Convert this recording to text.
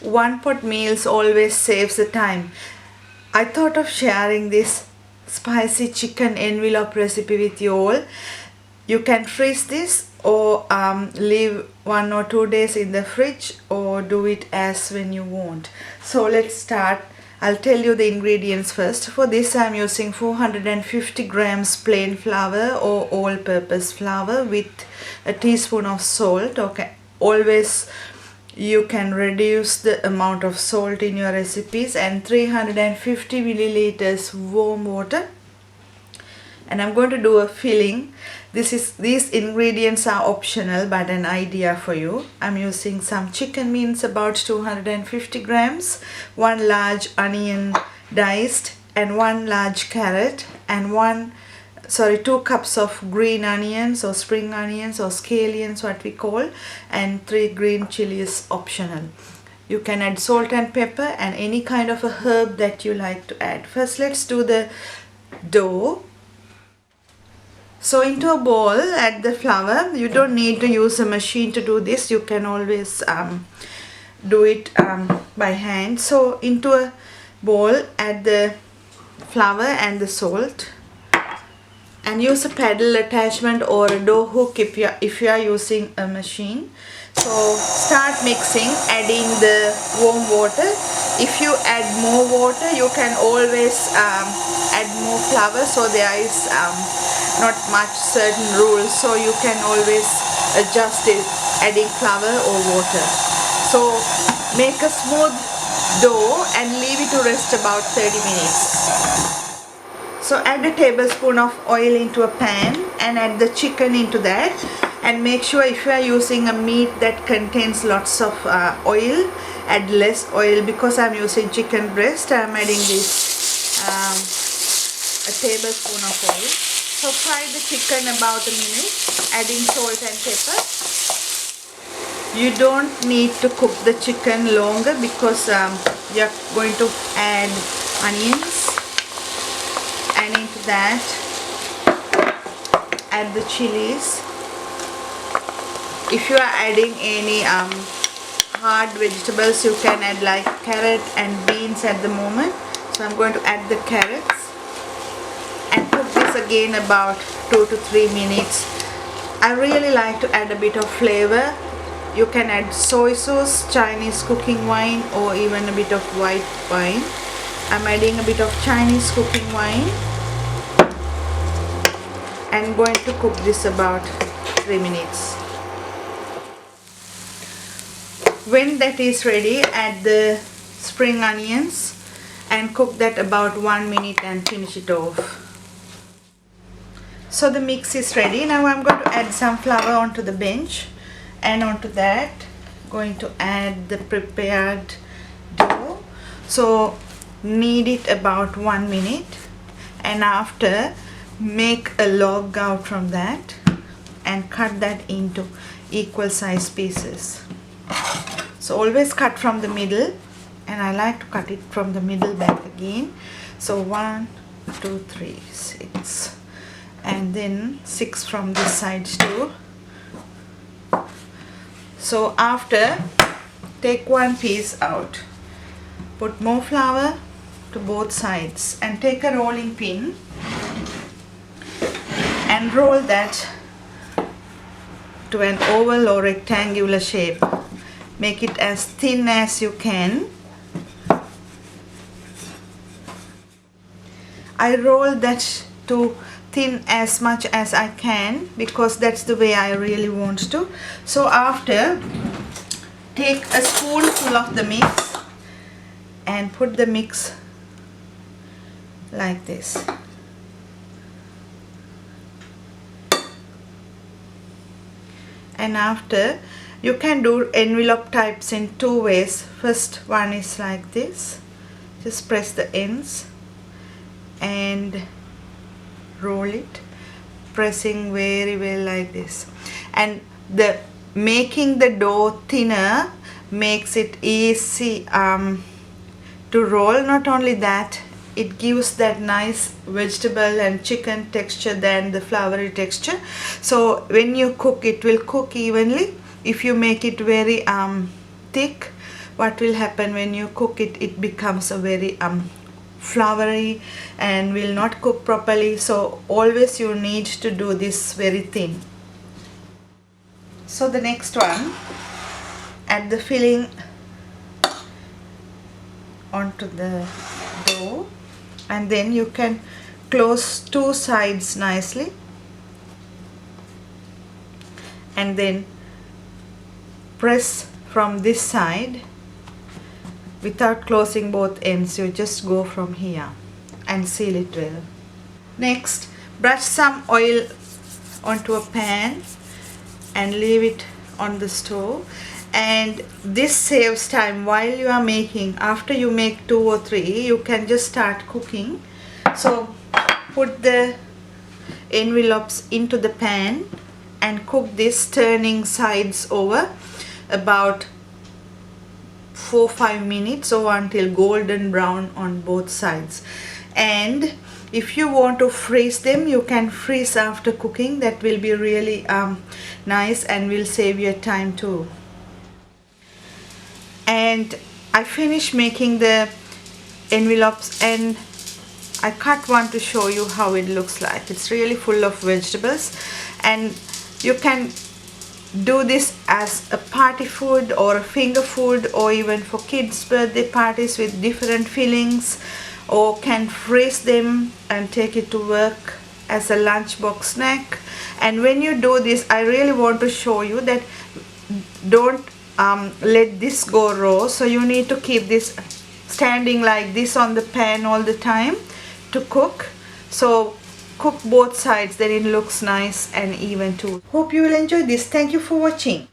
one pot meals always saves the time. I thought of sharing this spicy chicken envelope recipe with you all. You can freeze this or leave 1 or 2 days in the fridge, or do it as when you want. So let's start. I'll tell you the ingredients first. For this I'm using 450 grams plain flour or all-purpose flour with a teaspoon of salt. Okay, always you can reduce the amount of salt in your recipes, and 350 milliliters warm water. And I'm going to do a filling. These ingredients are optional but an idea for you. I'm using some chicken mince, about 250 grams, 1 large onion diced, and 1 large carrot, and 2 cups of green onions or spring onions or scallions, what we call, and 3 green chilies, optional. You can add salt and pepper and any kind of a herb that you like to add. First let's do the dough. So into a bowl, add the flour. You don't need to use a machine to do this. You can always do it by hand. So into a bowl, add the flour and the salt, and use a paddle attachment or a dough hook if you are using a machine. So start mixing, adding the warm water. If you add more water, you can always add more flour, so there is not much certain rules, so you can always adjust it adding flour or water. So make a smooth dough and leave it to rest about 30 minutes. So add a tablespoon of oil into a pan and add the chicken into that, and make sure if you are using a meat that contains lots of oil, add less oil. Because I'm using chicken breast, I'm adding this a tablespoon of oil. So fry the chicken about a minute, adding salt and pepper. You don't need to cook the chicken longer because you're going to add onions, and into that add the chilies. If you are adding any hard vegetables, you can add like carrot and beans at the moment. So I'm going to add the carrots and cook this again about 2 to 3 minutes. I really like to add a bit of flavor. You can add soy sauce, Chinese cooking wine, or even a bit of white wine. I'm adding a bit of Chinese cooking wine and going to cook this about 3 minutes. When that is ready, add the spring onions and cook that about 1 minute and finish it off. So the mix is ready. Now I'm going to add some flour onto the bench, and onto that going to add the prepared dough. So knead it about 1 minute, and after make a log out from that and cut that into equal size pieces. So always cut from the middle, and I like to cut it from the middle back again. So 1, 2, 3, 6, and then 6 from this side too. So after, take one piece out, put more flour to both sides, and take a rolling pin and roll that to an oval or rectangular shape. Make it as thin as you can. I roll that to thin as much as I can because that's the way I really want to. So after, take a spoonful of the mix and put the mix like this. And after, you can do envelope types in 2 ways. First one is like this. Just press the ends and roll it, pressing very well like this. And the making the dough thinner makes it easy to roll. Not only that, it gives that nice vegetable and chicken texture than the floury texture. So when you cook, it will cook evenly. If you make it very thick, what will happen when you cook it, it becomes a very floury and will not cook properly. So always you need to do this very thin. So the next one, add the filling onto the dough, and then you can close two sides nicely, and then press from this side without closing both ends. You just go from here and seal it well. Next, brush some oil onto a pan and leave it on the stove, and this saves time while you are making. After you make 2 or 3, you can just start cooking. So put the envelopes into the pan and cook this, turning sides over about 4-5 minutes or until golden brown on both sides. And if you want to freeze them, you can freeze after cooking. That will be really nice and will save your time too. And I finished making the envelopes, and I cut one to show you how it looks like. It's really full of vegetables, and you can do this as a party food or a finger food, or even for kids' birthday parties with different fillings, or can freeze them and take it to work as a lunchbox snack. And when you do this, I really want to show you that don't let this go raw. So you need to keep this standing like this on the pan all the time to cook. So cook both sides, then it looks nice and even too. Hope you will enjoy this. Thank you for watching.